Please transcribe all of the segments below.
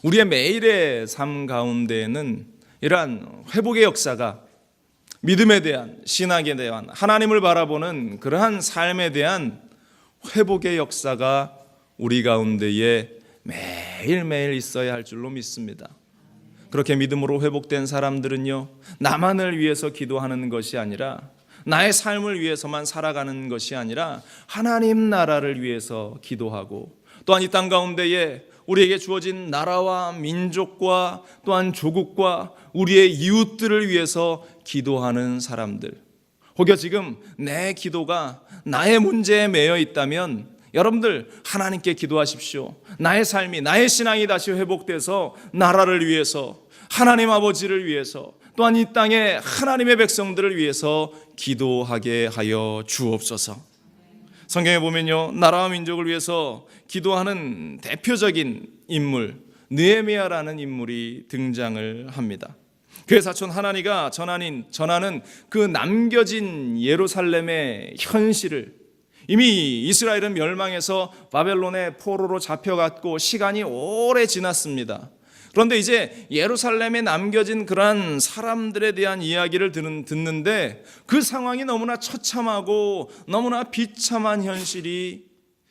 우리의 매일의 삶 가운데에는 이러한 회복의 역사가 믿음에 대한, 신학에 대한, 하나님을 바라보는 그러한 삶에 대한 회복의 역사가 우리 가운데에 매일매일 있어야 할 줄로 믿습니다. 그렇게 믿음으로 회복된 사람들은요, 나만을 위해서 기도하는 것이 아니라, 나의 삶을 위해서만 살아가는 것이 아니라 하나님 나라를 위해서 기도하고, 또한 이 땅 가운데에 우리에게 주어진 나라와 민족과 또한 조국과 우리의 이웃들을 위해서 기도하는 사람들, 혹여 지금 내 기도가 나의 문제에 매여 있다면 여러분들 하나님께 기도하십시오. 나의 삶이, 나의 신앙이 다시 회복돼서 나라를 위해서, 하나님 아버지를 위해서, 또한 이 땅의 하나님의 백성들을 위해서 기도하게 하여 주옵소서. 성경에 보면요, 나라와 민족을 위해서 기도하는 대표적인 인물 느헤미야라는 인물이 등장을 합니다. 그의 사촌 하나니가 전하는 그 남겨진 예루살렘의 현실을, 이미 이스라엘은 멸망해서 바벨론의 포로로 잡혀갔고 시간이 오래 지났습니다. 그런데 이제 예루살렘에 남겨진 그러한 사람들에 대한 이야기를 듣는데 그 상황이 너무나 처참하고 너무나 비참한 현실이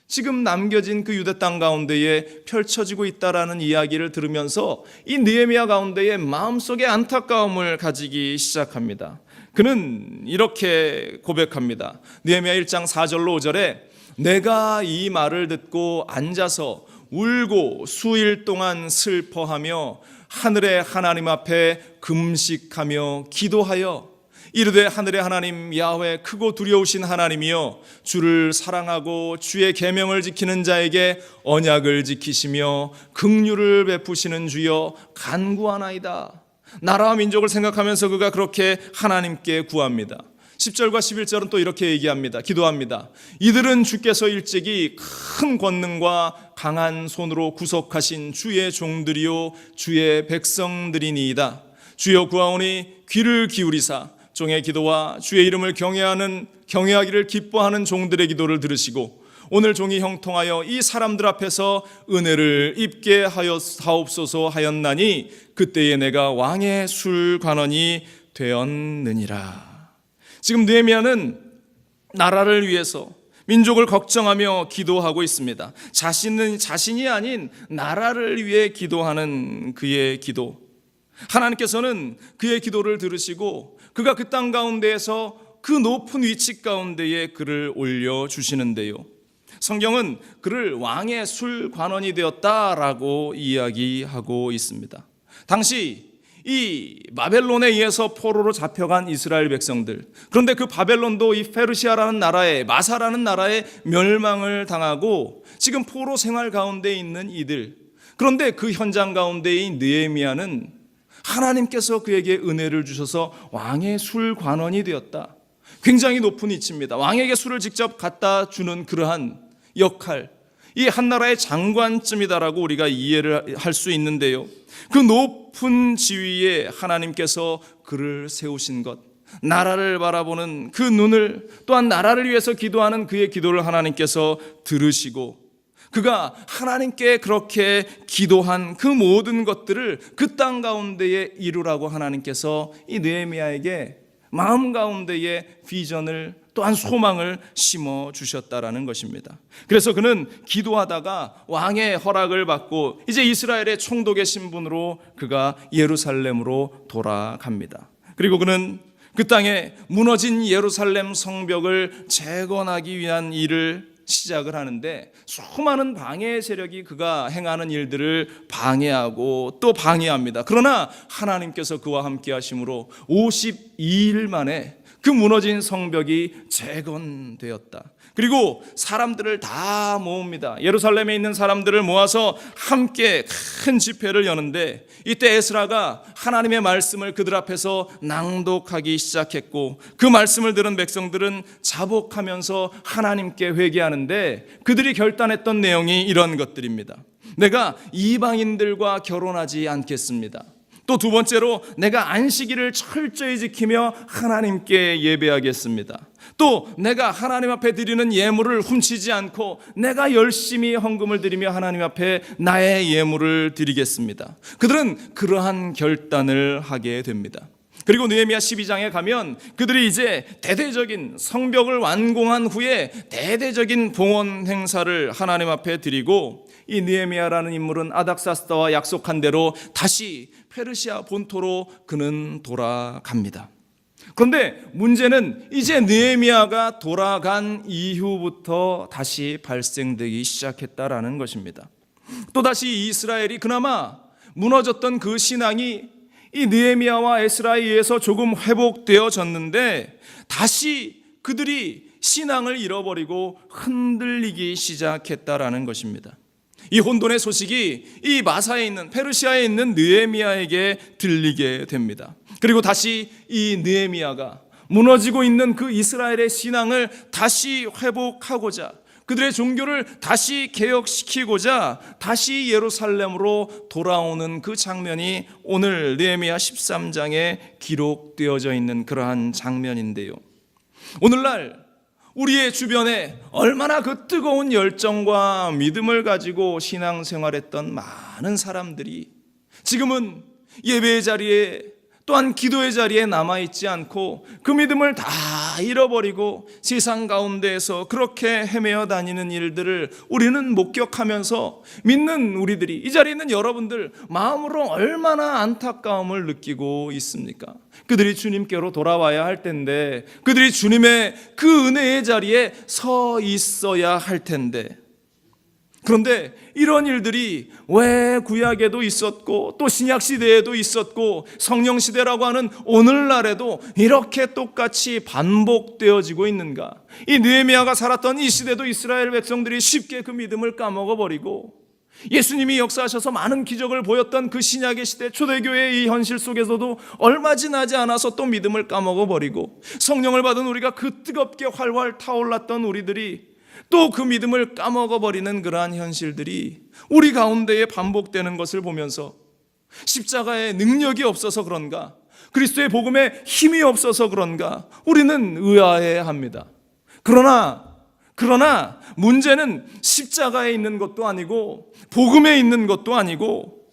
지금 남겨진 그 유대 땅 가운데에 펼쳐지고 있다라는 이야기를 들으면서 이 느헤미야 가운데에 마음속에 안타까움을 가지기 시작합니다. 그는 이렇게 고백합니다. 느헤미야 1장 4절로 5절에 내가 이 말을 듣고 앉아서 울고 수일 동안 슬퍼하며 하늘의 하나님 앞에 금식하며 기도하여 이르되 하늘의 하나님 야훼 크고 두려우신 하나님이여 주를 사랑하고 주의 계명을 지키는 자에게 언약을 지키시며 긍휼을 베푸시는 주여 간구하나이다. 나라와 민족을 생각하면서 그가 그렇게 하나님께 구합니다. 10절과 11절은 또 이렇게 얘기합니다. 기도합니다. 이들은 주께서 일찍이 큰 권능과 강한 손으로 구속하신 주의 종들이요 주의 백성들이니이다. 주여 구하오니 귀를 기울이사 종의 기도와 주의 이름을 경외하기를 기뻐하는 종들의 기도를 들으시고 오늘 종이 형통하여 이 사람들 앞에서 은혜를 입게 하옵소서 하였나니 그때에 내가 왕의 술관원이 되었느니라. 지금 느헤미야는 나라를 위해서 민족을 걱정하며 기도하고 있습니다. 자신이 아닌 나라를 위해 기도하는 그의 기도. 하나님께서는 그의 기도를 들으시고 그가 그 땅 가운데에서 그 높은 위치 가운데에 그를 올려주시는데요, 성경은 그를 왕의 술관원이 되었다라고 이야기하고 있습니다. 당시 이 바벨론에 의해서 포로로 잡혀간 이스라엘 백성들, 그런데 그 바벨론도 이 페르시아라는 나라에, 마사라는 나라에 멸망을 당하고 지금 포로 생활 가운데 있는 이들, 그런데 그 현장 가운데인 느헤미야는 하나님께서 그에게 은혜를 주셔서 왕의 술관원이 되었다. 굉장히 높은 위치입니다. 왕에게 술을 직접 갖다 주는 그러한 역할, 이 한나라의 장관쯤이다라고 우리가 이해를 할 수 있는데요, 그 높은 지위에 하나님께서 그를 세우신 것, 나라를 바라보는 그 눈을, 또한 나라를 위해서 기도하는 그의 기도를 하나님께서 들으시고 그가 하나님께 그렇게 기도한 그 모든 것들을 그 땅 가운데에 이루라고 하나님께서 이 느헤미야에게 마음 가운데에 비전을, 또한 소망을 심어 주셨다라는 것입니다. 그래서 그는 기도하다가 왕의 허락을 받고 이제 이스라엘의 총독의 신분으로 그가 예루살렘으로 돌아갑니다. 그리고 그는 그 땅에 무너진 예루살렘 성벽을 재건하기 위한 일을 시작을 하는데 수많은 방해 세력이 그가 행하는 일들을 방해하고 또 방해합니다. 그러나 하나님께서 그와 함께 하심으로 52일 만에 그 무너진 성벽이 재건되었다. 그리고 사람들을 다 모읍니다. 예루살렘에 있는 사람들을 모아서 함께 큰 집회를 여는데 이때 에스라가 하나님의 말씀을 그들 앞에서 낭독하기 시작했고 그 말씀을 들은 백성들은 자복하면서 하나님께 회개하는데 그들이 결단했던 내용이 이런 것들입니다. 내가 이방인들과 결혼하지 않겠습니다. 또 두 번째로 내가 안식일을 철저히 지키며 하나님께 예배하겠습니다. 또 내가 하나님 앞에 드리는 예물을 훔치지 않고 내가 열심히 헌금을 드리며 하나님 앞에 나의 예물을 드리겠습니다. 그들은 그러한 결단을 하게 됩니다. 그리고 느헤미야 12장에 가면 그들이 이제 대대적인 성벽을 완공한 후에 대대적인 봉헌 행사를 하나님 앞에 드리고, 이 느헤미야라는 인물은 아닥사스다와 약속한 대로 다시 페르시아 본토로 그는 돌아갑니다. 그런데 문제는 이제 느헤미야가 돌아간 이후부터 다시 발생되기 시작했다라는 것입니다. 또다시 이스라엘이 그나마 무너졌던 그 신앙이 이 느헤미야와 에스라에 의해서 조금 회복되어졌는데 다시 그들이 신앙을 잃어버리고 흔들리기 시작했다라는 것입니다. 이 혼돈의 소식이 이 마사에 있는 페르시아에 있는 느헤미야에게 들리게 됩니다. 그리고 다시 이 느헤미야가 무너지고 있는 그 이스라엘의 신앙을 다시 회복하고자, 그들의 종교를 다시 개혁시키고자 다시 예루살렘으로 돌아오는 그 장면이 오늘 느헤미야 13장에 기록되어져 있는 그러한 장면인데요. 오늘날 우리의 주변에 얼마나 그 뜨거운 열정과 믿음을 가지고 신앙생활했던 많은 사람들이 지금은 예배의 자리에 또한 기도의 자리에 남아있지 않고 그 믿음을 다 잃어버리고 세상 가운데에서 그렇게 헤매어 다니는 일들을 우리는 목격하면서 믿는 우리들이, 이 자리에 있는 여러분들 마음으로 얼마나 안타까움을 느끼고 있습니까? 그들이 주님께로 돌아와야 할 텐데, 그들이 주님의 그 은혜의 자리에 서 있어야 할 텐데, 그런데 이런 일들이 왜 구약에도 있었고 또 신약시대에도 있었고 성령시대라고 하는 오늘날에도 이렇게 똑같이 반복되어지고 있는가? 이 느헤미야가 살았던 이 시대도 이스라엘 백성들이 쉽게 그 믿음을 까먹어버리고, 예수님이 역사하셔서 많은 기적을 보였던 그 신약의 시대 초대교회의 이 현실 속에서도 얼마 지나지 않아서 또 믿음을 까먹어버리고, 성령을 받은 우리가 그 뜨겁게 활활 타올랐던 우리들이 또 그 믿음을 까먹어버리는 그러한 현실들이 우리 가운데에 반복되는 것을 보면서 십자가의 능력이 없어서 그런가, 그리스도의 복음에 힘이 없어서 그런가 우리는 의아해합니다. 그러나 문제는 십자가에 있는 것도 아니고 복음에 있는 것도 아니고,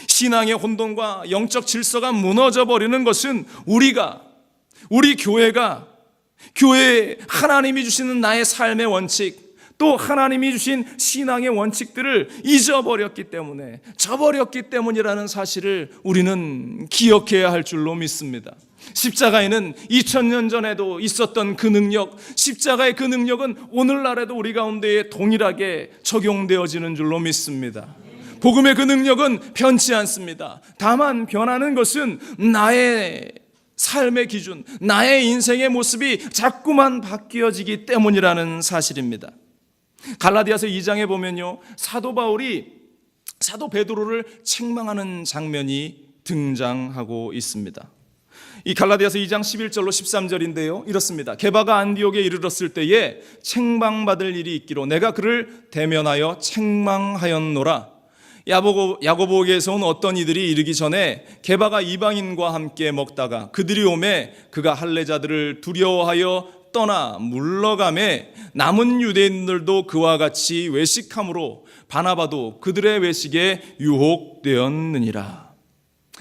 신앙의 혼돈과 영적 질서가 무너져버리는 것은 우리 교회가 교회에 하나님이 주시는 나의 삶의 원칙, 또 하나님이 주신 신앙의 원칙들을 잊어버렸기 때문에, 저버렸기 때문이라는 사실을 우리는 기억해야 할 줄로 믿습니다. 십자가에는 2000년 전에도 있었던 그 능력, 십자가의 그 능력은 오늘날에도 우리 가운데에 동일하게 적용되어지는 줄로 믿습니다. 복음의 그 능력은 변치 않습니다. 다만 변하는 것은 나의 삶의 기준, 나의 인생의 모습이 자꾸만 바뀌어지기 때문이라는 사실입니다. 갈라디아서 2장에 보면요, 사도 바울이 사도 베드로를 책망하는 장면이 등장하고 있습니다. 이 갈라디아서 2장 11절로 13절인데요 이렇습니다. 게바가 안디옥에 이르렀을 때에 책망받을 일이 있기로 내가 그를 대면하여 책망하였노라. 야고보에게서 온 어떤 이들이 이르기 전에 게바가 이방인과 함께 먹다가 그들이 오매 그가 할례자들을 두려워하여 떠나 물러가매 남은 유대인들도 그와 같이 외식함으로 바나바도 그들의 외식에 유혹되었느니라.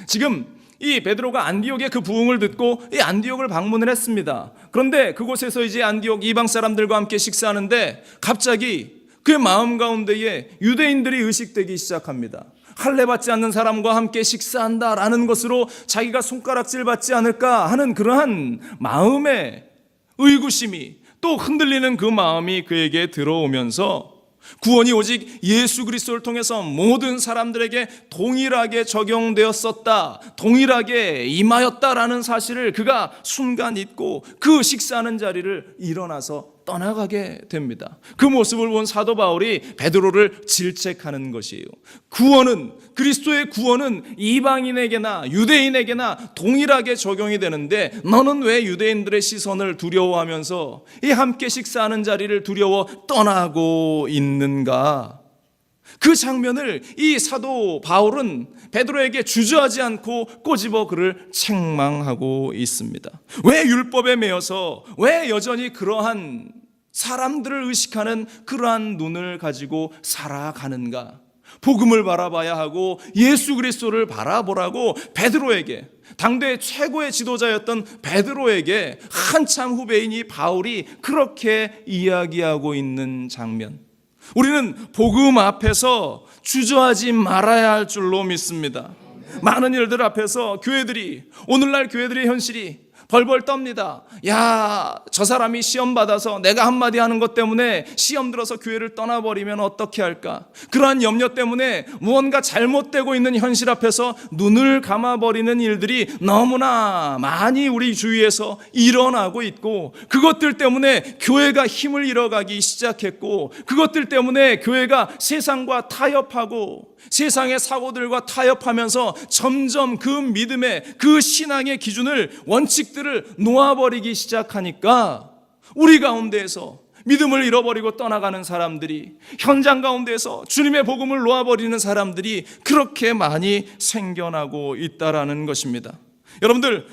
지금 이 베드로가 안디옥의 그 부흥을 듣고 이 안디옥을 방문을 했습니다. 그런데 그곳에서 이제 안디옥 이방 사람들과 함께 식사하는데 갑자기 그의 마음 가운데에 유대인들이 의식되기 시작합니다. 할례 받지 않는 사람과 함께 식사한다라는 것으로 자기가 손가락질 받지 않을까 하는 그러한 마음의 의구심이, 또 흔들리는 그 마음이 그에게 들어오면서 구원이 오직 예수 그리스도를 통해서 모든 사람들에게 동일하게 적용되었었다, 동일하게 임하였다라는 사실을 그가 순간 잊고 그 식사하는 자리를 일어나서 떠나가게 됩니다. 그 모습을 본 사도 바울이 베드로를 질책하는 것이에요. 그리스도의 구원은 이방인에게나 유대인에게나 동일하게 적용이 되는데 너는 왜 유대인들의 시선을 두려워하면서 이 함께 식사하는 자리를 두려워 떠나고 있는가? 그 장면을 이 사도 바울은 베드로에게 주저하지 않고 꼬집어 그를 책망하고 있습니다. 왜 율법에 매여서 왜 여전히 그러한 사람들을 의식하는 그러한 눈을 가지고 살아가는가? 복음을 바라봐야 하고 예수 그리스도를 바라보라고 베드로에게, 당대 최고의 지도자였던 베드로에게 한참 후배인 이 바울이 그렇게 이야기하고 있는 장면, 우리는 복음 앞에서 주저하지 말아야 할 줄로 믿습니다. 많은 일들 앞에서 교회들이, 오늘날 교회들의 현실이 벌벌 떱니다. 야, 저 사람이 시험 받아서 내가 한마디 하는 것 때문에 시험 들어서 교회를 떠나버리면 어떻게 할까? 그러한 염려 때문에 무언가 잘못되고 있는 현실 앞에서 눈을 감아버리는 일들이 너무나 많이 우리 주위에서 일어나고 있고, 그것들 때문에 교회가 힘을 잃어가기 시작했고, 그것들 때문에 교회가 세상과 타협하고 세상의 사고들과 타협하면서 점점 그 믿음의, 그 신앙의 기준을, 원칙들을 놓아버리기 시작하니까 우리 가운데에서 믿음을 잃어버리고 떠나가는 사람들이, 현장 가운데에서 주님의 복음을 놓아버리는 사람들이 그렇게 많이 생겨나고 있다라는 것입니다. 여러분들,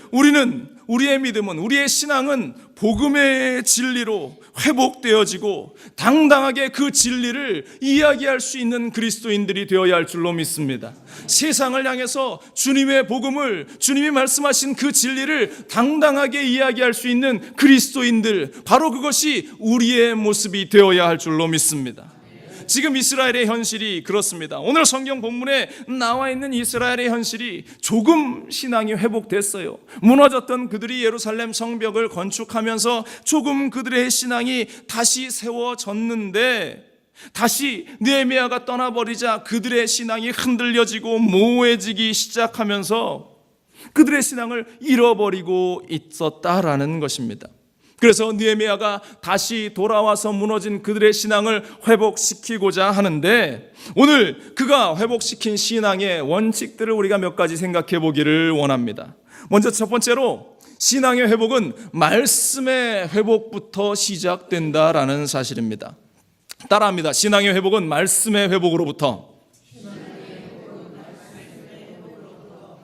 우리의 믿음은, 우리의 신앙은 복음의 진리로 회복되어지고 당당하게 그 진리를 이야기할 수 있는 그리스도인들이 되어야 할 줄로 믿습니다. 세상을 향해서 주님의 복음을, 주님이 말씀하신 그 진리를 당당하게 이야기할 수 있는 그리스도인들, 바로 그것이 우리의 모습이 되어야 할 줄로 믿습니다. 지금 이스라엘의 현실이 그렇습니다. 오늘 성경 본문에 나와 있는 이스라엘의 현실이 조금 신앙이 회복됐어요. 무너졌던 그들이 예루살렘 성벽을 건축하면서 조금 그들의 신앙이 다시 세워졌는데, 다시 느헤미야가 떠나버리자 그들의 신앙이 흔들려지고 모호해지기 시작하면서 그들의 신앙을 잃어버리고 있었다라는 것입니다. 그래서 느헤미야가 다시 돌아와서 무너진 그들의 신앙을 회복시키고자 하는데, 오늘 그가 회복시킨 신앙의 원칙들을 우리가 몇 가지 생각해 보기를 원합니다. 먼저 첫 번째로, 신앙의 회복은 말씀의 회복부터 시작된다라는 사실입니다. 따라합니다. 신앙의 회복은 말씀의 회복으로부터.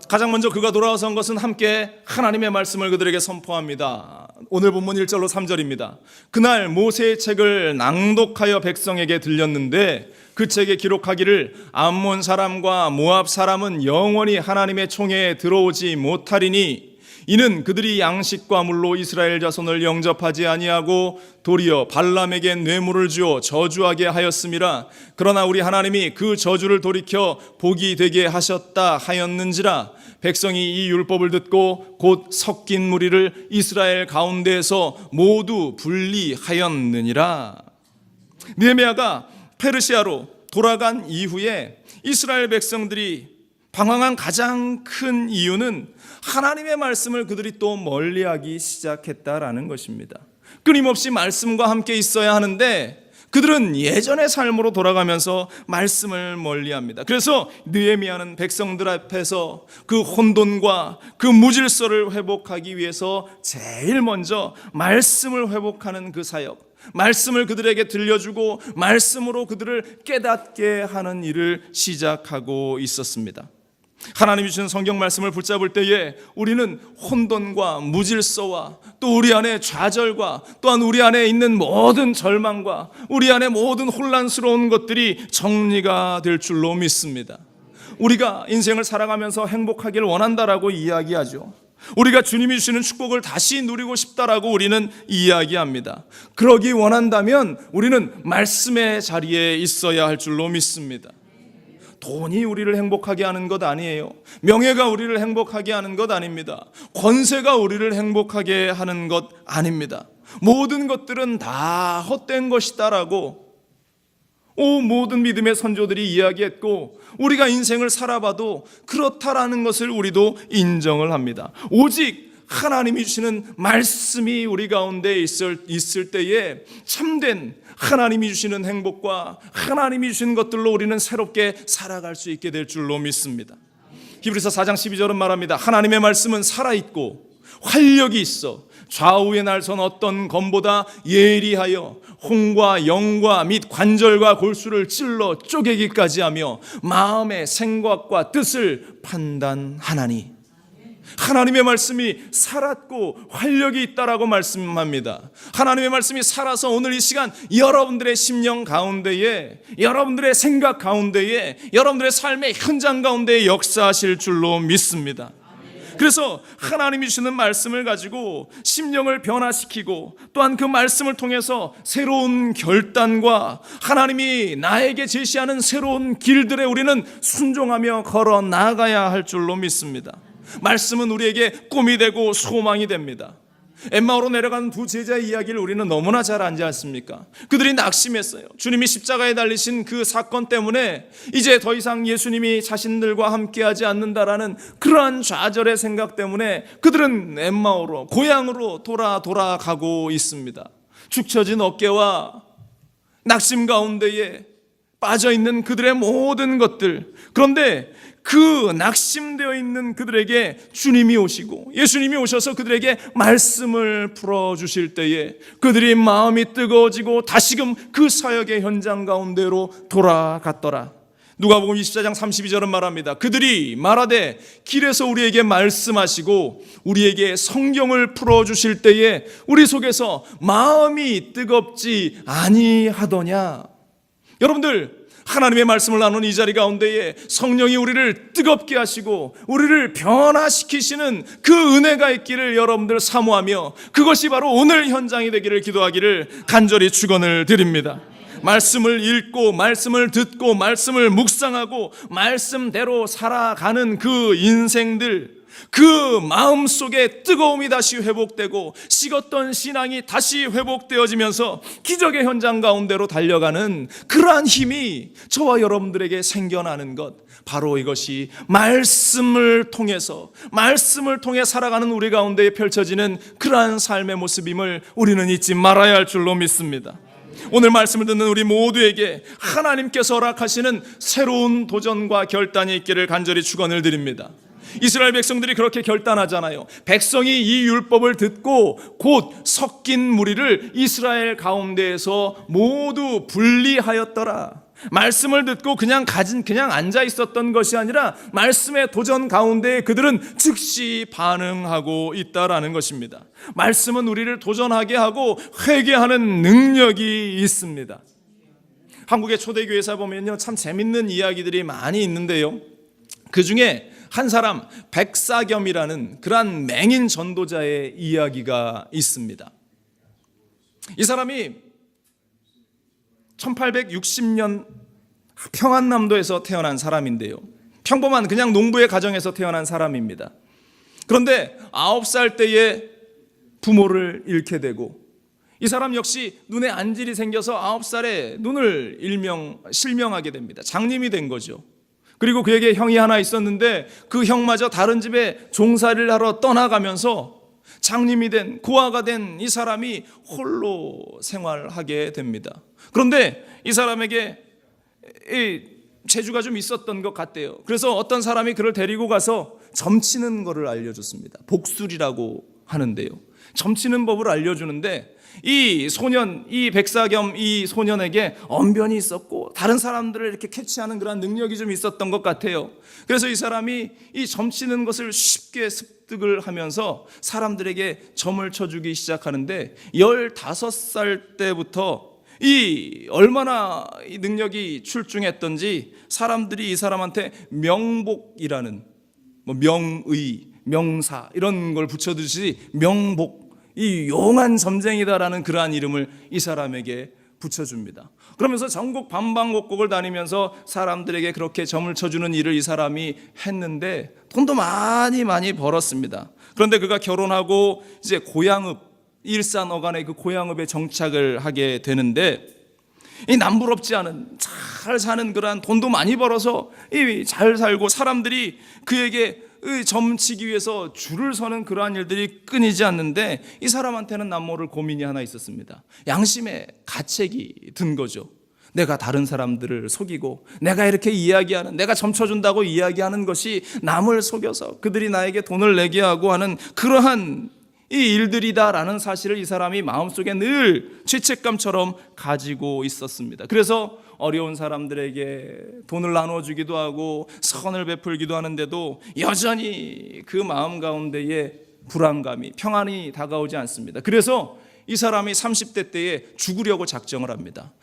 가장 먼저 그가 돌아와서 한 것은 함께 하나님의 말씀을 그들에게 선포합니다. 오늘 본문 1절로 3절입니다. 그날 모세의 책을 낭독하여 백성에게 들렸는데 그 책에 기록하기를 암몬 사람과 모압 사람은 영원히 하나님의 총회에 들어오지 못하리니 이는 그들이 양식과 물로 이스라엘 자손을 영접하지 아니하고 도리어 발람에게 뇌물을 주어 저주하게 하였음이라. 그러나 우리 하나님이 그 저주를 돌이켜 복이 되게 하셨다 하였는지라. 백성이 이 율법을 듣고 곧 섞인 무리를 이스라엘 가운데에서 모두 분리하였느니라. 느헤미야가 페르시아로 돌아간 이후에 이스라엘 백성들이 방황한 가장 큰 이유는 하나님의 말씀을 그들이 또 멀리하기 시작했다라는 것입니다. 끊임없이 말씀과 함께 있어야 하는데 그들은 예전의 삶으로 돌아가면서 말씀을 멀리합니다. 그래서 느헤미야는 백성들 앞에서 그 혼돈과 그 무질서를 회복하기 위해서 제일 먼저 말씀을 회복하는 그 사역, 말씀을 그들에게 들려주고 말씀으로 그들을 깨닫게 하는 일을 시작하고 있었습니다. 하나님이 주신 성경 말씀을 붙잡을 때에 우리는 혼돈과 무질서와 또 우리 안에 좌절과 또한 우리 안에 있는 모든 절망과 우리 안에 모든 혼란스러운 것들이 정리가 될 줄로 믿습니다. 우리가 인생을 살아가면서 행복하기를 원한다라고 이야기하죠. 우리가 주님이 주시는 축복을 다시 누리고 싶다라고 우리는 이야기합니다. 그러기 원한다면 우리는 말씀의 자리에 있어야 할 줄로 믿습니다. 돈이 우리를 행복하게 하는 것 아니에요. 명예가 우리를 행복하게 하는 것 아닙니다. 권세가 우리를 행복하게 하는 것 아닙니다. 모든 것들은 다 헛된 것이다라고 모든 믿음의 선조들이 이야기했고 우리가 인생을 살아봐도 그렇다라는 것을 우리도 인정을 합니다. 오직 하나님이 주시는 말씀이 우리 가운데 있을 때에 참된 하나님이 주시는 행복과 하나님이 주시는 것들로 우리는 새롭게 살아갈 수 있게 될 줄로 믿습니다. 히브리서 4장 12절은 말합니다. 하나님의 말씀은 살아있고 활력이 있어 좌우에 날선 어떤 검보다 예리하여 홍과 영과 및 관절과 골수를 찔러 쪼개기까지 하며 마음의 생각과 뜻을 판단하나니. 하나님의 말씀이 살았고 활력이 있다라고 말씀합니다. 하나님의 말씀이 살아서 오늘 이 시간 여러분들의 심령 가운데에, 여러분들의 생각 가운데에, 여러분들의 삶의 현장 가운데에 역사하실 줄로 믿습니다. 그래서 하나님이 주시는 말씀을 가지고 심령을 변화시키고 또한 그 말씀을 통해서 새로운 결단과 하나님이 나에게 제시하는 새로운 길들에 우리는 순종하며 걸어 나가야 할 줄로 믿습니다. 말씀은 우리에게 꿈이 되고 소망이 됩니다. 엠마오로 내려간 두 제자의 이야기를 우리는 너무나 잘 알지 않습니까? 그들이 낙심했어요. 주님이 십자가에 달리신 그 사건 때문에 이제 더 이상 예수님이 자신들과 함께하지 않는다라는 그러한 좌절의 생각 때문에 그들은 엠마오로, 고향으로 돌아가고 있습니다. 축 처진 어깨와 낙심 가운데에 빠져있는 그들의 모든 것들, 그런데 그 낙심되어 있는 그들에게 주님이 오시고 예수님이 오셔서 그들에게 말씀을 풀어주실 때에 그들이 마음이 뜨거워지고 다시금 그 사역의 현장 가운데로 돌아갔더라. 누가복음 24장 32절은 말합니다. 그들이 말하되 길에서 우리에게 말씀하시고 우리에게 성경을 풀어주실 때에 우리 속에서 마음이 뜨겁지 아니하더냐. 여러분들, 하나님의 말씀을 나누는 이 자리 가운데에 성령이 우리를 뜨겁게 하시고 우리를 변화시키시는 그 은혜가 있기를 여러분들 사모하며 그것이 바로 오늘 현장이 되기를 기도하기를 간절히 축원을 드립니다. 말씀을 읽고 말씀을 듣고 말씀을 묵상하고 말씀대로 살아가는 그 인생들, 그 마음속에 뜨거움이 다시 회복되고 식었던 신앙이 다시 회복되어지면서 기적의 현장 가운데로 달려가는 그러한 힘이 저와 여러분들에게 생겨나는 것, 바로 이것이 말씀을 통해서, 말씀을 통해 살아가는 우리 가운데에 펼쳐지는 그러한 삶의 모습임을 우리는 잊지 말아야 할 줄로 믿습니다. 오늘 말씀을 듣는 우리 모두에게 하나님께서 허락하시는 새로운 도전과 결단이 있기를 간절히 축원을 드립니다. 이스라엘 백성들이 그렇게 결단하잖아요. 백성이 이 율법을 듣고 곧 섞인 무리를 이스라엘 가운데에서 모두 분리하였더라. 말씀을 듣고 그냥 앉아 있었던 것이 아니라 말씀의 도전 가운데 그들은 즉시 반응하고 있다라는 것입니다. 말씀은 우리를 도전하게 하고 회개하는 능력이 있습니다. 한국의 초대교회사 보면요, 참 재밌는 이야기들이 많이 있는데요, 그 중에 한 사람 백사겸이라는 그러한 맹인 전도자의 이야기가 있습니다. 이 사람이 1860년 평안남도에서 태어난 사람인데요, 평범한 그냥 농부의 가정에서 태어난 사람입니다. 그런데 9살 때에 부모를 잃게 되고 이 사람 역시 눈에 안질이 생겨서 9살에 눈을 실명하게 됩니다. 장님이 된 거죠. 그리고 그에게 형이 하나 있었는데 그 형마저 다른 집에 종살이를 하러 떠나가면서 장님이 된, 고아가 된 이 사람이 홀로 생활하게 됩니다. 그런데 이 사람에게 재주가 좀 있었던 것 같대요. 그래서 어떤 사람이 그를 데리고 가서 점치는 거를 알려줬습니다. 복술이라고 하는데요, 점치는 법을 알려주는데 이 소년, 이 백사겸 이 소년에게 언변이 있었고 다른 사람들을 이렇게 캐치하는 그런 능력이 좀 있었던 것 같아요. 그래서 이 사람이 이 점치는 것을 쉽게 습득을 하면서 사람들에게 점을 쳐주기 시작하는데 15살 때부터 얼마나 이 능력이 출중했던지 사람들이 이 사람한테 명복이라는, 명의, 명사 이런 걸 붙여주듯이 명복, 이 용한 점쟁이다라는 그러한 이름을 이 사람에게 붙여줍니다. 그러면서 전국 방방곡곡을 다니면서 사람들에게 그렇게 점을 쳐주는 일을 이 사람이 했는데 돈도 많이 벌었습니다. 그런데 그가 결혼하고 이제 고향읍, 일산 어간의 그 고향읍에 정착을 하게 되는데 이 남부럽지 않은 잘 사는 그러한, 돈도 많이 벌어서 잘 살고 사람들이 그에게 점치기 위해서 줄을 서는 그러한 일들이 끊이지 않는데 이 사람한테는 남모를 고민이 하나 있었습니다. 양심의 가책이 든 거죠. 내가 다른 사람들을 속이고 내가 이렇게 이야기하는, 내가 점쳐준다고 이야기하는 것이 남을 속여서 그들이 나에게 돈을 내게 하고 하는 그러한 이 일들이다라는 사실을 이 사람이 마음속에 늘 죄책감처럼 가지고 있었습니다. 그래서 어려운 사람들에게 돈을 나눠주기도 하고 선을 베풀기도 하는데도 여전히 그 마음 가운데에 불안감이, 평안이 다가오지 않습니다. 그래서 이 사람이 30대 때에 죽으려고 작정을 합니다.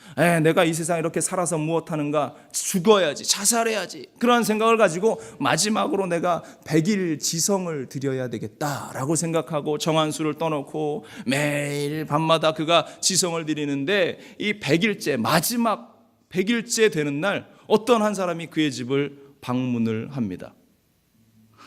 내가 이 세상에 이렇게 살아서 무엇하는가, 죽어야지, 자살해야지, 그런 생각을 가지고 마지막으로 내가 100일 지성을 드려야 되겠다라고 생각하고 정한수를 떠놓고 매일 밤마다 그가 지성을 드리는데, 이 100일째, 마지막 100일째 되는 날 어떤 한 사람이 그의 집을 방문을 합니다.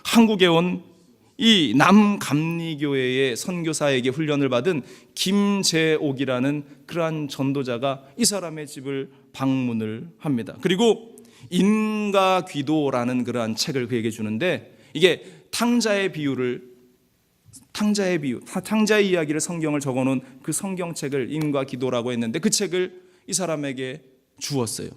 한국에 온 이 남감리교회의 선교사에게 훈련을 받은 김재옥이라는 그러한 전도자가 이 사람의 집을 방문을 합니다. 그리고 인가귀도라는 그러한 책을 그에게 주는데, 이게 탕자의 비유, 탕자의 이야기를 성경을 적어놓은 그 성경책을 인가귀도라고 했는데, 그 책을 이 사람에게 주었어요.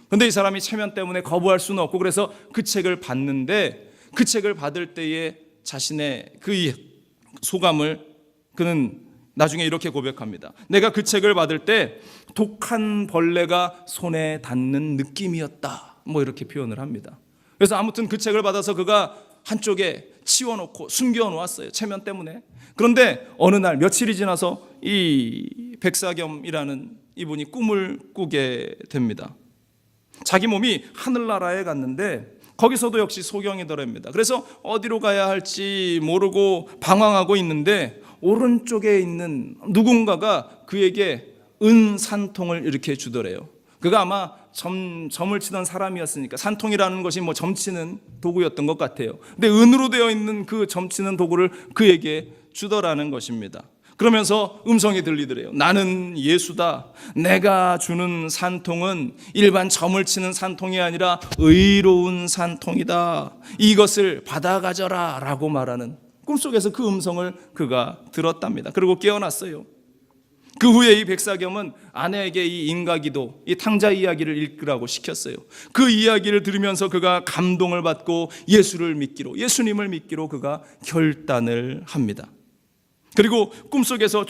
그런데 이 사람이 체면 때문에 거부할 수는 없고, 그래서 그 책을 받는데, 그 책을 받을 때에 자신의 그 소감을 그는 나중에 이렇게 고백합니다. 내가 그 책을 받을 때 독한 벌레가 손에 닿는 느낌이었다, 이렇게 표현을 합니다. 그래서 아무튼 그 책을 받아서 그가 한쪽에 치워놓고 숨겨놓았어요, 체면 때문에. 그런데 어느 날 며칠이 지나서 이 백사겸이라는 이분이 꿈을 꾸게 됩니다. 자기 몸이 하늘나라에 갔는데 거기서도 역시 소경이더랍니다. 그래서 어디로 가야 할지 모르고 방황하고 있는데 오른쪽에 있는 누군가가 그에게 은 산통을 이렇게 주더래요. 그가 아마 점을 치던 사람이었으니까 산통이라는 것이 점치는 도구였던 것 같아요. 근데 은으로 되어 있는 그 점치는 도구를 그에게 주더라는 것입니다. 그러면서 음성이 들리더래요. 나는 예수다. 내가 주는 산통은 일반 점을 치는 산통이 아니라 의로운 산통이다. 이것을 받아가져라 라고 말하는, 꿈속에서 그 음성을 그가 들었답니다. 그리고 깨어났어요. 그 후에 이 백사겸은 아내에게 이 인가기도, 이 탕자 이야기를 읽으라고 시켰어요. 그 이야기를 들으면서 그가 감동을 받고 예수님을 믿기로 그가 결단을 합니다. 그리고 꿈속에서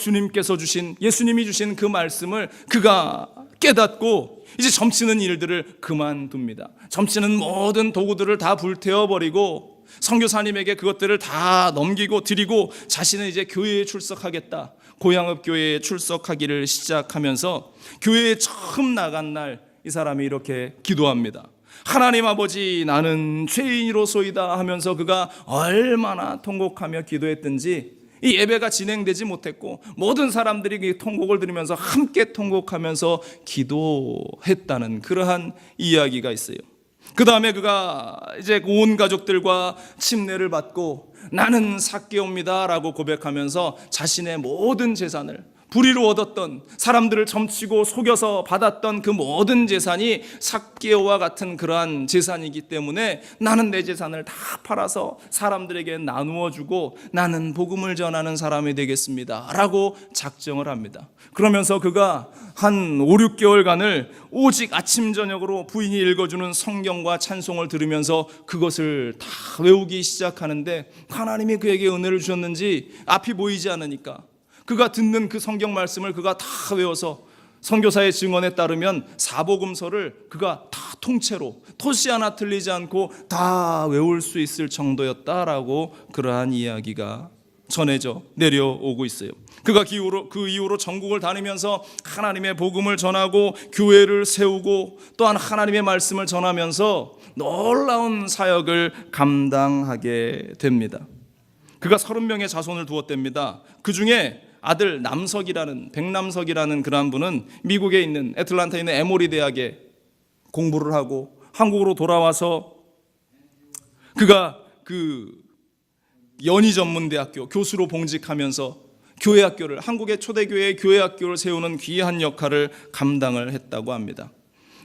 예수님이 주신 그 말씀을 그가 깨닫고 이제 점치는 일들을 그만둡니다. 점치는 모든 도구들을 다 불태워버리고 선교사님에게 그것들을 다 넘기고 드리고 자신은 이제 교회에 출석하겠다, 고향읍 교회에 출석하기를 시작하면서 교회에 처음 나간 날 이 사람이 이렇게 기도합니다. 하나님 아버지, 나는 죄인이로소이다 하면서 그가 얼마나 통곡하며 기도했든지 이 예배가 진행되지 못했고 모든 사람들이 그 통곡을 들으면서 함께 통곡하면서 기도했다는 그러한 이야기가 있어요. 그 다음에 그가 이제 온 가족들과 침례를 받고 나는 삭개오입니다 라고 고백하면서 자신의 모든 재산을, 불의로 얻었던, 사람들을 점치고 속여서 받았던 그 모든 재산이 삭개오와 같은 그러한 재산이기 때문에 나는 내 재산을 다 팔아서 사람들에게 나누어 주고 나는 복음을 전하는 사람이 되겠습니다 라고 작정을 합니다. 그러면서 그가 한 5, 6개월간을 오직 아침 저녁으로 부인이 읽어주는 성경과 찬송을 들으면서 그것을 다 외우기 시작하는데, 하나님이 그에게 은혜를 주셨는지 앞이 보이지 않으니까 그가 듣는 그 성경 말씀을 그가 다 외워서 선교사의 증언에 따르면 사복음서를 그가 다 통째로 토시 하나 틀리지 않고 다 외울 수 있을 정도였다라고 그러한 이야기가 전해져 내려오고 있어요. 그가 그 이후로 전국을 다니면서 하나님의 복음을 전하고 교회를 세우고 또한 하나님의 말씀을 전하면서 놀라운 사역을 감당하게 됩니다. 그가 30명의 자손을 두었답니다. 그 중에 아들 백남석이라는 그러한 분은 미국에 있는 애틀란타에 있는 에모리 대학에 공부를 하고 한국으로 돌아와서 그가 그 연희전문대학교 교수로 봉직하면서 한국의 초대교회의 교회학교를 세우는 귀한 역할을 감당을 했다고 합니다.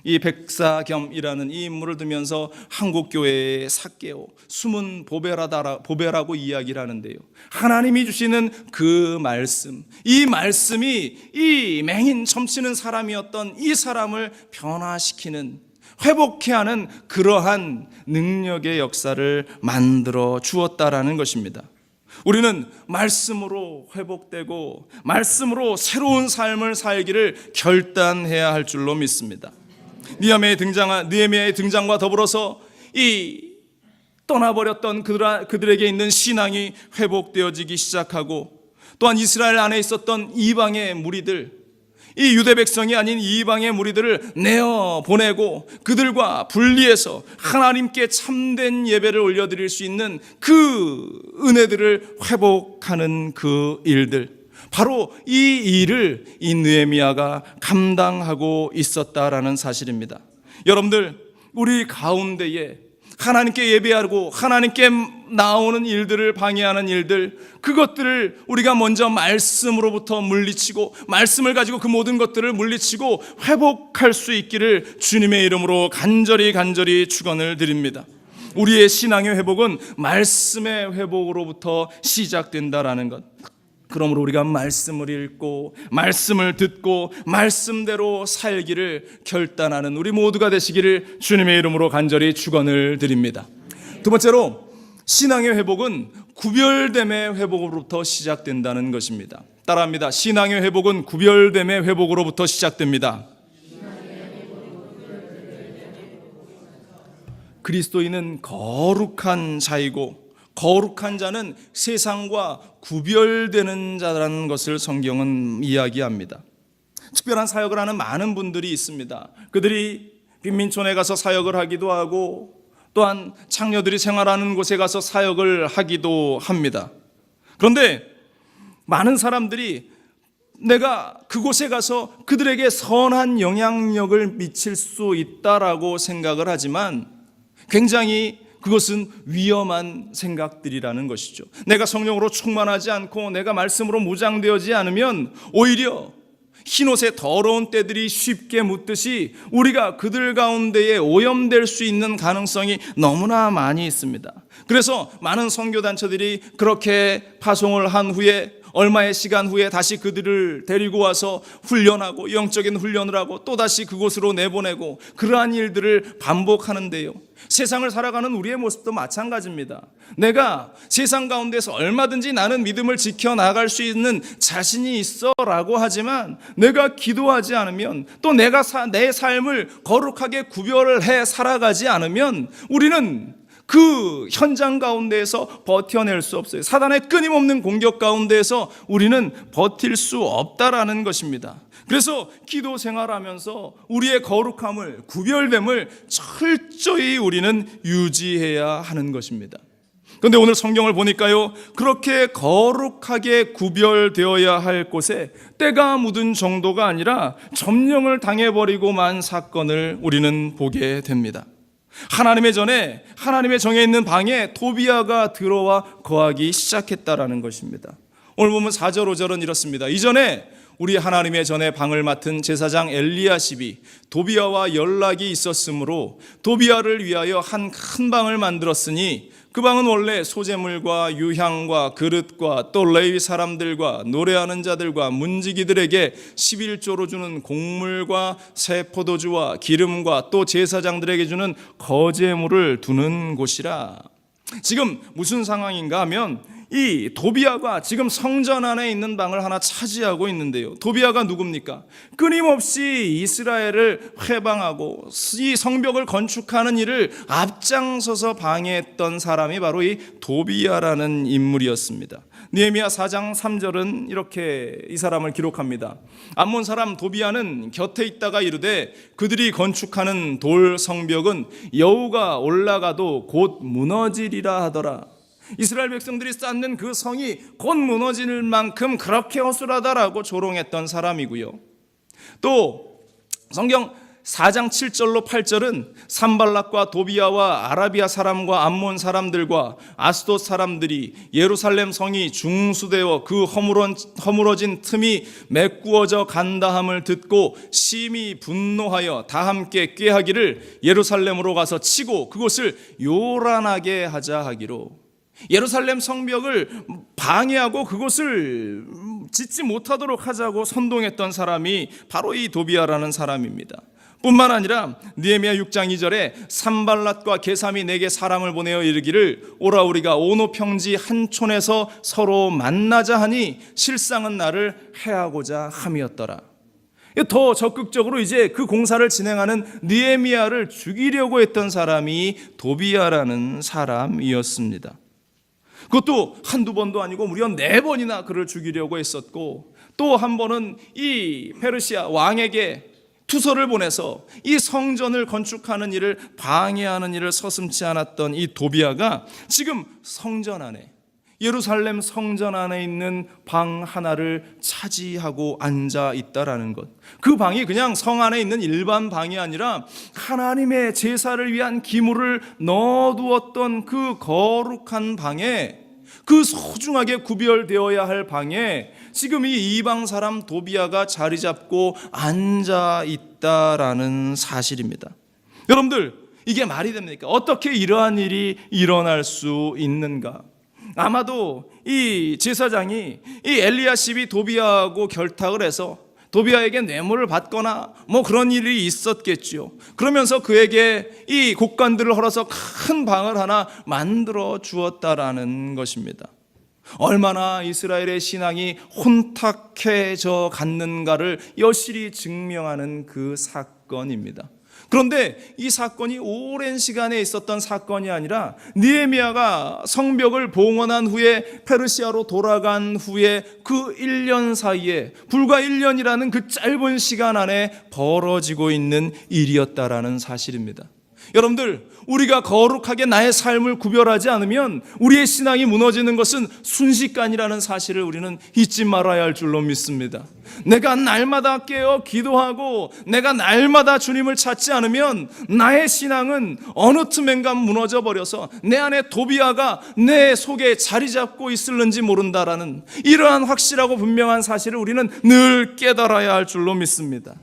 이 백사겸이라는 이 인물을 들면서 한국교회의 삭개오, 숨은 보배라고 이야기를 하는데요. 하나님이 주시는 그 말씀, 이 말씀이 이 맹인 점치는 사람이었던 이 사람을 변화시키는, 회복케 하는 그러한 능력의 역사를 만들어 주었다라는 것입니다. 우리는 말씀으로 회복되고 말씀으로 새로운 삶을 살기를 결단해야 할 줄로 믿습니다. 느헤미야의 등장과 더불어서 이 떠나버렸던 그들에게 있는 신앙이 회복되어지기 시작하고, 또한 이스라엘 안에 있었던 이방의 무리들, 이 유대 백성이 아닌 이방의 무리들을 내어 보내고 그들과 분리해서 하나님께 참된 예배를 올려드릴 수 있는 그 은혜들을 회복하는 그 일들, 바로 이 일을 이 느헤미야가 감당하고 있었다라는 사실입니다. 여러분들, 우리 가운데에 하나님께 예배하고 하나님께 나오는 일들을 방해하는 일들, 그것들을 우리가 먼저 말씀으로부터 물리치고, 말씀을 가지고 그 모든 것들을 물리치고 회복할 수 있기를 주님의 이름으로 간절히 축원을 드립니다. 우리의 신앙의 회복은 말씀의 회복으로부터 시작된다라는 것. 그러므로 우리가 말씀을 읽고 말씀을 듣고 말씀대로 살기를 결단하는 우리 모두가 되시기를 주님의 이름으로 간절히 축원을 드립니다. 두 번째로, 신앙의 회복은 구별됨의 회복으로부터 시작된다는 것입니다. 따라합니다. 신앙의 회복은 구별됨의 회복으로부터 시작됩니다. 그리스도인은 거룩한 자이고, 거룩한 자는 세상과 구별되는 자라는 것을 성경은 이야기합니다. 특별한 사역을 하는 많은 분들이 있습니다. 그들이 빈민촌에 가서 사역을 하기도 하고, 또한 창녀들이 생활하는 곳에 가서 사역을 하기도 합니다. 그런데 많은 사람들이 내가 그곳에 가서 그들에게 선한 영향력을 미칠 수 있다라고 생각을 하지만, 굉장히 그것은 위험한 생각들이라는 것이죠. 내가 성령으로 충만하지 않고 내가 말씀으로 무장되어지 않으면 오히려 흰옷에 더러운 때들이 쉽게 묻듯이 우리가 그들 가운데에 오염될 수 있는 가능성이 너무나 많이 있습니다. 그래서 많은 선교단체들이 그렇게 파송을 한 후에 얼마의 시간 후에 다시 그들을 데리고 와서 훈련하고 영적인 훈련을 하고 또다시 그곳으로 내보내고, 그러한 일들을 반복하는데요. 세상을 살아가는 우리의 모습도 마찬가지입니다. 내가 세상 가운데서 얼마든지 나는 믿음을 지켜나갈 수 있는 자신이 있어 라고 하지만, 내가 기도하지 않으면, 또 내가 내 삶을 거룩하게 구별을 해 살아가지 않으면 우리는 그 현장 가운데에서 버텨낼 수 없어요. 사단의 끊임없는 공격 가운데에서 우리는 버틸 수 없다라는 것입니다. 그래서 기도 생활하면서 우리의 거룩함을, 구별됨을 철저히 우리는 유지해야 하는 것입니다. 그런데 오늘 성경을 보니까요, 그렇게 거룩하게 구별되어야 할 곳에 때가 묻은 정도가 아니라 점령을 당해버리고 만 사건을 우리는 보게 됩니다. 하나님의 정에 있는 방에 도비아가 들어와 거하기 시작했다라는 것입니다. 오늘 보면 4절 5절은 이렇습니다. 이전에 우리 하나님의 전에 방을 맡은 제사장 엘리야십이 도비아와 연락이 있었으므로 도비아를 위하여 한 큰 방을 만들었으니, 그 방은 원래 소재물과 유향과 그릇과 또 레위 사람들과 노래하는 자들과 문지기들에게 11조로 주는 곡물과 새 포도주와 기름과 또 제사장들에게 주는 거제물을 두는 곳이라. 지금 무슨 상황인가 하면, 이 도비아가 지금 성전 안에 있는 방을 하나 차지하고 있는데요. 도비아가 누굽니까? 끊임없이 이스라엘을 회방하고 이 성벽을 건축하는 일을 앞장서서 방해했던 사람이 바로 이 도비아라는 인물이었습니다. 느헤미야 4장 3절은 이렇게 이 사람을 기록합니다. 암몬 사람 도비아는 곁에 있다가 이르되, 그들이 건축하는 돌 성벽은 여우가 올라가도 곧 무너지리라 하더라. 이스라엘 백성들이 쌓는 그 성이 곧 무너질 만큼 그렇게 허술하다라고 조롱했던 사람이고요. 또 성경 4장 7절로 8절은 산발락과 도비아와 아라비아 사람과 암몬 사람들과 아스돗 사람들이 예루살렘 성이 중수되어 그 허물어진 틈이 메꾸어져 간다함을 듣고 심히 분노하여 다 함께 꾀하기를 예루살렘으로 가서 치고 그곳을 요란하게 하자 하기로, 예루살렘 성벽을 방해하고 그곳을 짓지 못하도록 하자고 선동했던 사람이 바로 이 도비아라는 사람입니다. 뿐만 아니라 느헤미야 6장 2절에 산발랏과 게삼이 내게 사람을 보내어 이르기를 오라 우리가 오노 평지 한 촌에서 서로 만나자 하니 실상은 나를 해하고자 함이었더라. 더 적극적으로 이제 그 공사를 진행하는 느헤미야를 죽이려고 했던 사람이 도비아라는 사람이었습니다. 그것도 한두 번도 아니고 무려 4번이나 그를 죽이려고 했었고, 또 한 번은 이 페르시아 왕에게 투서를 보내서 이 성전을 건축하는 일을 방해하는 일을 서슴지 않았던 이 도비아가 지금 성전 안에, 예루살렘 성전 안에 있는 방 하나를 차지하고 앉아 있다라는 것. 그 방이 그냥 성 안에 있는 일반 방이 아니라 하나님의 제사를 위한 기물을 넣어두었던 그 거룩한 방에, 그 소중하게 구별되어야 할 방에 지금 이 이방 사람 도비아가 자리 잡고 앉아 있다라는 사실입니다. 여러분들, 이게 말이 됩니까? 어떻게 이러한 일이 일어날 수 있는가? 아마도 이 제사장이 이 엘리야십이 도비아하고 결탁을 해서 도비아에게 뇌물을 받거나 뭐 그런 일이 있었겠죠. 그러면서 그에게 이 곡관들을 헐어서 큰 방을 하나 만들어 주었다라는 것입니다. 얼마나 이스라엘의 신앙이 혼탁해져 갔는가를 여실히 증명하는 그 사건입니다. 그런데 이 사건이 오랜 시간에 있었던 사건이 아니라 느헤미야가 성벽을 봉헌한 후에 페르시아로 돌아간 후에 그 1년 사이에, 불과 1년이라는 그 짧은 시간 안에 벌어지고 있는 일이었다라는 사실입니다. 여러분들, 우리가 거룩하게 나의 삶을 구별하지 않으면 우리의 신앙이 무너지는 것은 순식간이라는 사실을 우리는 잊지 말아야 할 줄로 믿습니다. 내가 날마다 깨어 기도하고 내가 날마다 주님을 찾지 않으면 나의 신앙은 어느 틈엔가 무너져 버려서 내 안에 도비아가 내 속에 자리 잡고 있을는지 모른다라는 이러한 확실하고 분명한 사실을 우리는 늘 깨달아야 할 줄로 믿습니다.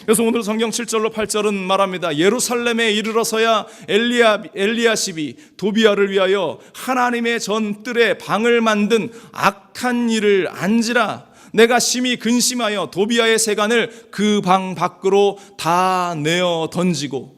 그래서 오늘 성경 7절로 8절은 말합니다. 예루살렘에 이르러서야 엘리야십이 도비아를 위하여 하나님의 전뜰에 방을 만든 악한 일을 안지라. 내가 심히 근심하여 도비아의 세간을 그 방 밖으로 다 내어 던지고,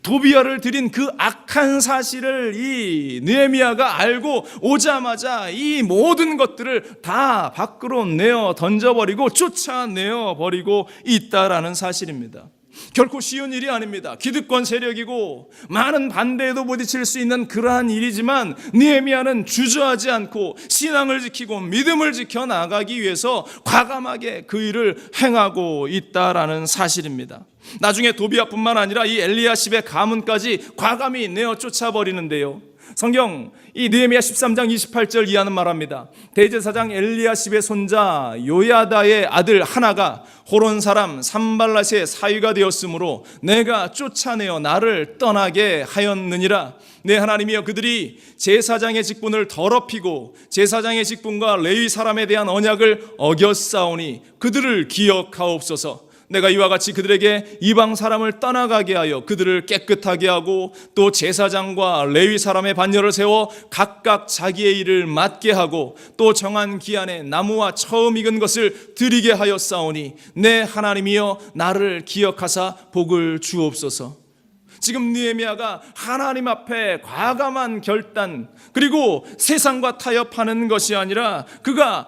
도비아를 들인 그 악한 사실을 이 느헤미야가 알고 오자마자 이 모든 것들을 다 밖으로 내어 던져버리고 쫓아내어 버리고 있다라는 사실입니다. 결코 쉬운 일이 아닙니다. 기득권 세력이고 많은 반대에도 부딪힐 수 있는 그러한 일이지만 느헤미야는 주저하지 않고 신앙을 지키고 믿음을 지켜 나가기 위해서 과감하게 그 일을 행하고 있다라는 사실입니다. 나중에 도비아뿐만 아니라 이 엘리야십의 가문까지 과감히 내어 쫓아버리는데요, 성경 이 느헤미야 13장 28절 이하는 말합니다. 대제사장 엘리야십의 손자 요야다의 아들 하나가 호론 사람 산발랏의 사위가 되었으므로 내가 쫓아내어 나를 떠나게 하였느니라. 내 하나님이여, 그들이 제사장의 직분을 더럽히고 제사장의 직분과 레위 사람에 대한 언약을 어겼사오니 그들을 기억하옵소서. 내가 이와 같이 그들에게 이방 사람을 떠나가게 하여 그들을 깨끗하게 하고 또 제사장과 레위 사람의 반열을 세워 각각 자기의 일을 맡게 하고 또 정한 기한에 나무와 처음 익은 것을 드리게 하였사오니 내 하나님이여, 나를 기억하사 복을 주옵소서. 지금 느헤미야가 하나님 앞에 과감한 결단, 그리고 세상과 타협하는 것이 아니라 그가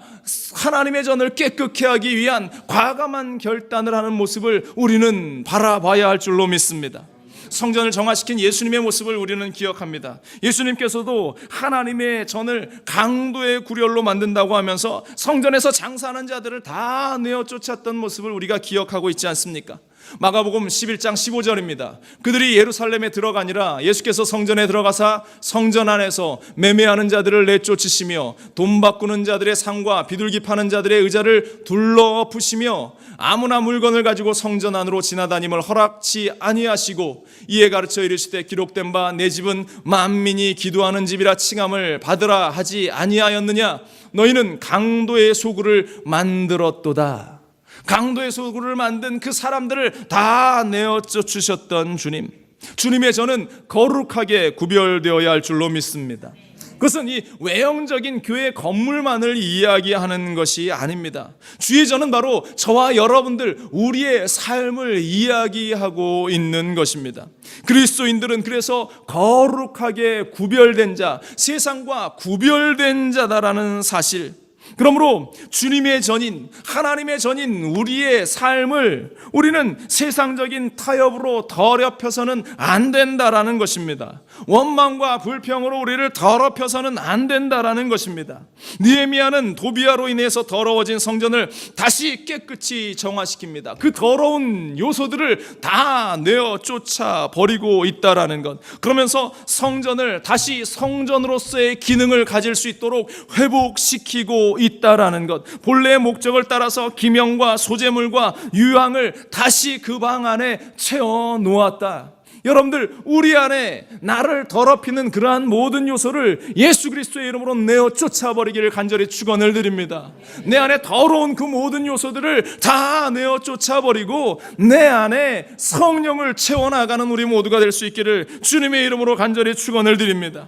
하나님의 전을 깨끗게 하기 위한 과감한 결단을 하는 모습을 우리는 바라봐야 할 줄로 믿습니다. 성전을 정화시킨 예수님의 모습을 우리는 기억합니다. 예수님께서도 하나님의 전을 강도의 구렬로 만든다고 하면서 성전에서 장사하는 자들을 다 내어 쫓았던 모습을 우리가 기억하고 있지 않습니까? 마가복음 11장 15절입니다. 그들이 예루살렘에 들어가니라 예수께서 성전에 들어가사 성전 안에서 매매하는 자들을 내쫓으시며 돈 바꾸는 자들의 상과 비둘기 파는 자들의 의자를 둘러엎으시며 아무나 물건을 가지고 성전 안으로 지나다님을 허락치 아니하시고 이에 가르쳐 이르시되 기록된 바 내 집은 만민이 기도하는 집이라 칭함을 받으라 하지 아니하였느냐. 너희는 강도의 소굴을 만들었도다. 강도의 소굴을 만든 그 사람들을 다 내어 쫓으셨던 주님, 주님의 저는 거룩하게 구별되어야 할 줄로 믿습니다. 그것은 이 외형적인 교회 건물만을 이야기하는 것이 아닙니다. 주의 저는 바로 저와 여러분들 우리의 삶을 이야기하고 있는 것입니다. 그리스도인들은 그래서 거룩하게 구별된 자, 세상과 구별된 자다라는 사실, 그러므로 주님의 전인, 하나님의 전인 우리의 삶을 우리는 세상적인 타협으로 더럽혀서는 안 된다라는 것입니다. 원망과 불평으로 우리를 더럽혀서는 안 된다라는 것입니다. 느헤미야는 도비아로 인해서 더러워진 성전을 다시 깨끗이 정화시킵니다. 그 더러운 요소들을 다 내어 쫓아 버리고 있다라는 것. 그러면서 성전을 다시 성전으로서의 기능을 가질 수 있도록 회복시키고 있다라는 것. 본래의 목적을 따라서 기명과 소재물과 유황을 다시 그 방 안에 채워 놓았다. 여러분들, 우리 안에 나를 더럽히는 그러한 모든 요소를 예수 그리스도의 이름으로 내어 쫓아버리기를 간절히 축원을 드립니다. 내 안에 더러운 그 모든 요소들을 다 내어 쫓아버리고 내 안에 성령을 채워나가는 우리 모두가 될 수 있기를 주님의 이름으로 간절히 축원을 드립니다.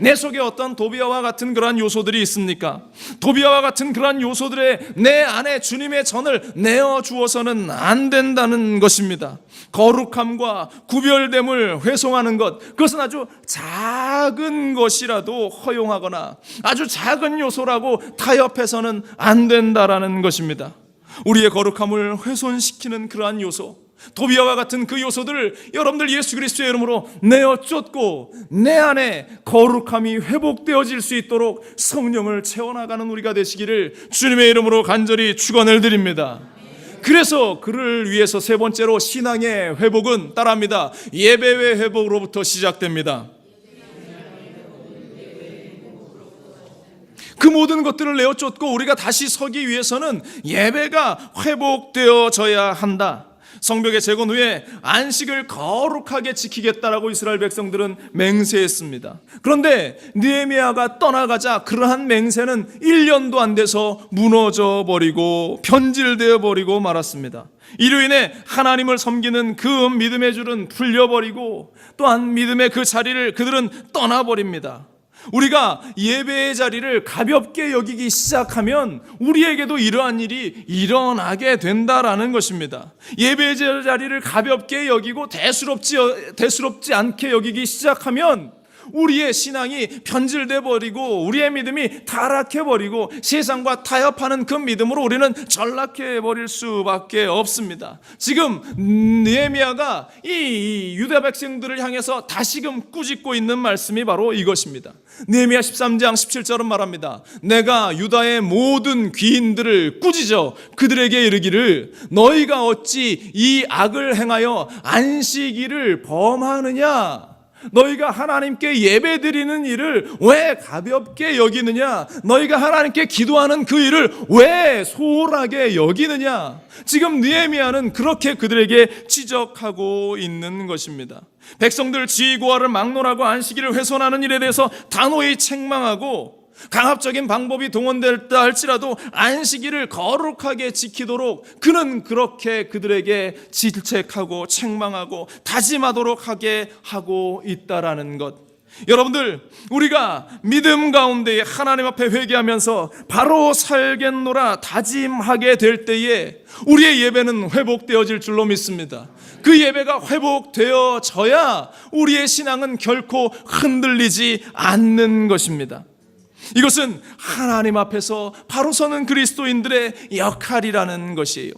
내 속에 어떤 도비아와 같은 그러한 요소들이 있습니까? 도비아와 같은 그러한 요소들에 내 안에 주님의 전을 내어 주어서는 안 된다는 것입니다. 거룩함과 구별됨을 훼손하는 것, 그것은 아주 작은 것이라도 허용하거나 아주 작은 요소라고 타협해서는 안 된다라는 것입니다. 우리의 거룩함을 훼손시키는 그러한 요소, 도비아와 같은 그 요소들을 여러분들 예수 그리스도의 이름으로 내어 쫓고 내 안에 거룩함이 회복되어질 수 있도록 성령을 채워나가는 우리가 되시기를 주님의 이름으로 간절히 축원을 드립니다. 그래서 그를 위해서 세 번째로 신앙의 회복은 따라합니다. 예배의 회복으로부터 시작됩니다. 그 모든 것들을 내어 쫓고 우리가 다시 서기 위해서는 예배가 회복되어져야 한다. 성벽의 재건 후에 안식을 거룩하게 지키겠다라고 이스라엘 백성들은 맹세했습니다. 그런데 느헤미야가 떠나가자 그러한 맹세는 1년도 안 돼서 무너져 버리고 변질되어 버리고 말았습니다. 이로 인해 하나님을 섬기는 그 믿음의 줄은 풀려버리고 또한 믿음의 그 자리를 그들은 떠나버립니다. 우리가 예배의 자리를 가볍게 여기기 시작하면 우리에게도 이러한 일이 일어나게 된다라는 것입니다. 예배의 자리를 가볍게 여기고 대수롭지 않게 여기기 시작하면 우리의 신앙이 변질돼 버리고 우리의 믿음이 타락해 버리고 세상과 타협하는 그 믿음으로 우리는 전락해 버릴 수밖에 없습니다. 지금 느헤미야가 이 유다 백성들을 향해서 다시금 꾸짖고 있는 말씀이 바로 이것입니다. 느헤미야 13장 17절은 말합니다. 내가 유다의 모든 귀인들을 꾸짖어 그들에게 이르기를 너희가 어찌 이 악을 행하여 안식일을 범하느냐. 너희가 하나님께 예배드리는 일을 왜 가볍게 여기느냐? 너희가 하나님께 기도하는 그 일을 왜 소홀하게 여기느냐? 지금 느헤미야는 그렇게 그들에게 지적하고 있는 것입니다. 백성들 지휘고하를 막론하고 안식일을 훼손하는 일에 대해서 단호히 책망하고 강압적인 방법이 동원됐다 할지라도 안식일을 거룩하게 지키도록 그는 그렇게 그들에게 질책하고 책망하고 다짐하도록 하게 하고 있다라는 것. 여러분들, 우리가 믿음 가운데 하나님 앞에 회개하면서 바로 살겠노라 다짐하게 될 때에 우리의 예배는 회복되어질 줄로 믿습니다. 그 예배가 회복되어져야 우리의 신앙은 결코 흔들리지 않는 것입니다. 이것은 하나님 앞에서 바로 서는 그리스도인들의 역할이라는 것이에요.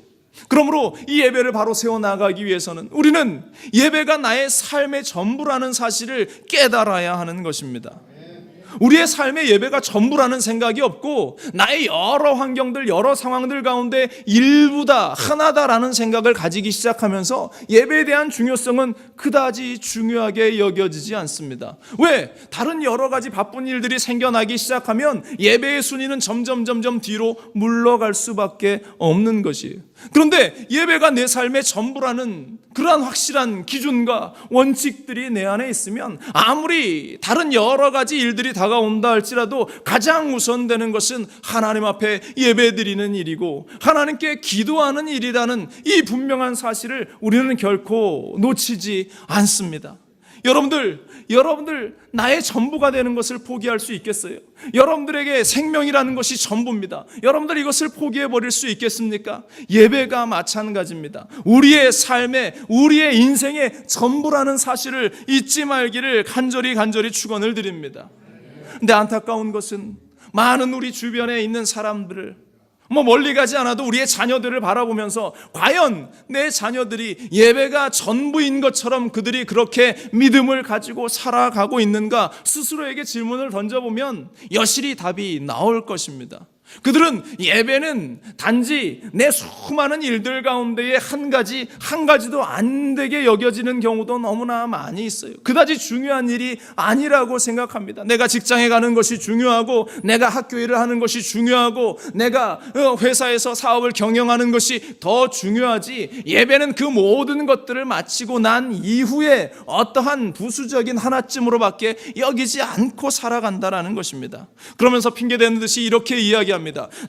그러므로 이 예배를 바로 세워나가기 위해서는 우리는 예배가 나의 삶의 전부라는 사실을 깨달아야 하는 것입니다. 우리의 삶의 예배가 전부라는 생각이 없고 나의 여러 환경들, 여러 상황들 가운데 일부다, 하나다라는 생각을 가지기 시작하면서 예배에 대한 중요성은 그다지 중요하게 여겨지지 않습니다. 왜? 다른 여러 가지 바쁜 일들이 생겨나기 시작하면 예배의 순위는 점점 뒤로 물러갈 수밖에 없는 것이에요. 그런데 예배가 내 삶의 전부라는 그러한 확실한 기준과 원칙들이 내 안에 있으면 아무리 다른 여러 가지 일들이 다가온다 할지라도 가장 우선되는 것은 하나님 앞에 예배드리는 일이고 하나님께 기도하는 일이라는 이 분명한 사실을 우리는 결코 놓치지 않습니다. 여러분들 나의 전부가 되는 것을 포기할 수 있겠어요? 여러분들에게 생명이라는 것이 전부입니다. 여러분들 이것을 포기해버릴 수 있겠습니까? 예배가 마찬가지입니다. 우리의 삶에, 우리의 인생의 전부라는 사실을 잊지 말기를 간절히 축원을 드립니다. 근데 안타까운 것은 많은 우리 주변에 있는 사람들을 멀리 가지 않아도 우리의 자녀들을 바라보면서 과연 내 자녀들이 예배가 전부인 것처럼 그들이 그렇게 믿음을 가지고 살아가고 있는가 스스로에게 질문을 던져보면 여실히 답이 나올 것입니다. 그들은 예배는 단지 내 수많은 일들 가운데에 한 가지도 안 되게 여겨지는 경우도 너무나 많이 있어요. 그다지 중요한 일이 아니라고 생각합니다. 내가 직장에 가는 것이 중요하고 내가 학교 일을 하는 것이 중요하고 내가 회사에서 사업을 경영하는 것이 더 중요하지, 예배는 그 모든 것들을 마치고 난 이후에 어떠한 부수적인 하나쯤으로밖에 여기지 않고 살아간다라는 것입니다. 그러면서 핑계대는 듯이 이렇게 이야기합니다.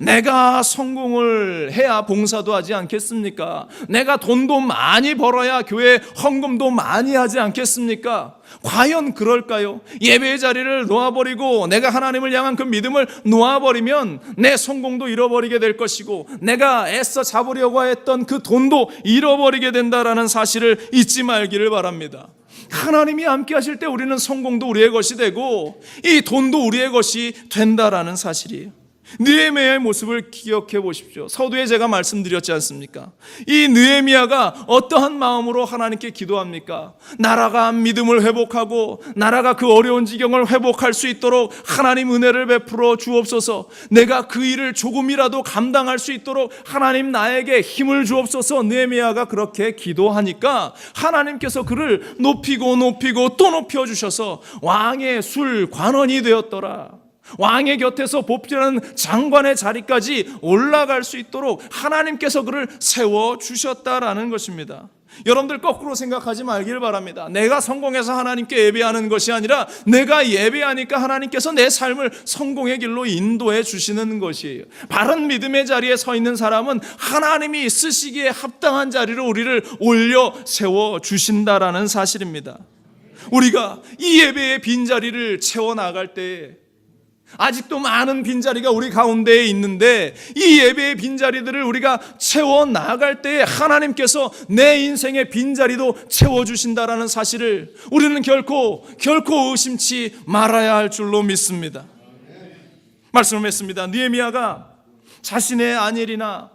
내가 성공을 해야 봉사도 하지 않겠습니까? 내가 돈도 많이 벌어야 교회 헌금도 많이 하지 않겠습니까? 과연 그럴까요? 예배의 자리를 놓아버리고 내가 하나님을 향한 그 믿음을 놓아버리면 내 성공도 잃어버리게 될 것이고 내가 애써 잡으려고 했던 그 돈도 잃어버리게 된다라는 사실을 잊지 말기를 바랍니다. 하나님이 함께 하실 때 우리는 성공도 우리의 것이 되고 이 돈도 우리의 것이 된다라는 사실이에요. 느헤미야의 모습을 기억해 보십시오. 서두에 제가 말씀드렸지 않습니까? 이 느헤미야가 어떠한 마음으로 하나님께 기도합니까? 나라가 믿음을 회복하고 나라가 그 어려운 지경을 회복할 수 있도록 하나님 은혜를 베풀어 주옵소서. 내가 그 일을 조금이라도 감당할 수 있도록 하나님 나에게 힘을 주옵소서. 느헤미야가 그렇게 기도하니까 하나님께서 그를 높이고 또 높여주셔서 왕의 술 관원이 되었더라. 왕의 곁에서 보필하는 장관의 자리까지 올라갈 수 있도록 하나님께서 그를 세워주셨다라는 것입니다. 여러분들 거꾸로 생각하지 말길 바랍니다. 내가 성공해서 하나님께 예배하는 것이 아니라 내가 예배하니까 하나님께서 내 삶을 성공의 길로 인도해 주시는 것이에요. 바른 믿음의 자리에 서 있는 사람은 하나님이 쓰시기에 합당한 자리로 우리를 올려 세워주신다라는 사실입니다. 우리가 이 예배의 빈자리를 채워나갈 때에 아직도 많은 빈자리가 우리 가운데에 있는데 이 예배의 빈자리들을 우리가 채워나갈 때에 하나님께서 내 인생의 빈자리도 채워주신다라는 사실을 우리는 결코 의심치 말아야 할 줄로 믿습니다. 말씀을 했습니다. 느헤미야가 자신의 안일이나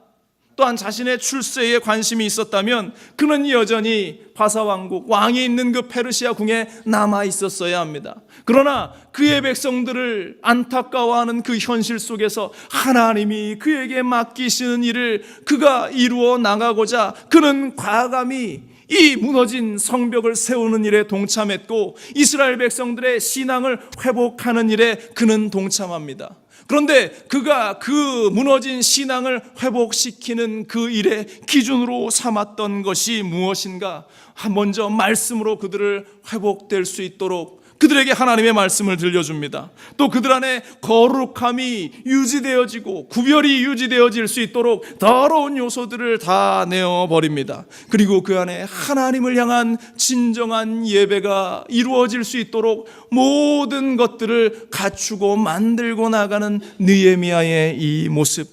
또한 자신의 출세에 관심이 있었다면 그는 여전히 바사왕국, 왕이 있는 그 페르시아 궁에 남아 있었어야 합니다. 그러나 그의 백성들을 안타까워하는 그 현실 속에서 하나님이 그에게 맡기시는 일을 그가 이루어 나가고자 그는 과감히 이 무너진 성벽을 세우는 일에 동참했고 이스라엘 백성들의 신앙을 회복하는 일에 그는 동참합니다. 그런데 그가 그 무너진 신앙을 회복시키는 그 일의 기준으로 삼았던 것이 무엇인가? 먼저 말씀으로 그들을 회복될 수 있도록 그들에게 하나님의 말씀을 들려줍니다. 또 그들 안에 거룩함이 유지되어지고 구별이 유지되어질 수 있도록 더러운 요소들을 다 내어버립니다. 그리고 그 안에 하나님을 향한 진정한 예배가 이루어질 수 있도록 모든 것들을 갖추고 만들고 나가는 느헤미야의 이 모습,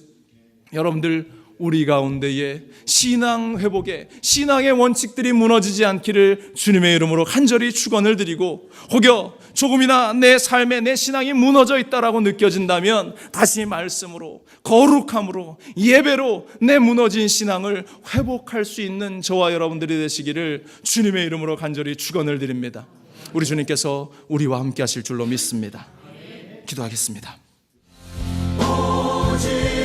여러분들 우리 가운데에 신앙 회복에 신앙의 원칙들이 무너지지 않기를 주님의 이름으로 간절히 축원을 드리고, 혹여 조금이나 내 삶에 내 신앙이 무너져 있다라고 느껴진다면 다시 말씀으로, 거룩함으로, 예배로 내 무너진 신앙을 회복할 수 있는 저와 여러분들이 되시기를 주님의 이름으로 간절히 축원을 드립니다. 우리 주님께서 우리와 함께 하실 줄로 믿습니다. 기도하겠습니다. 오직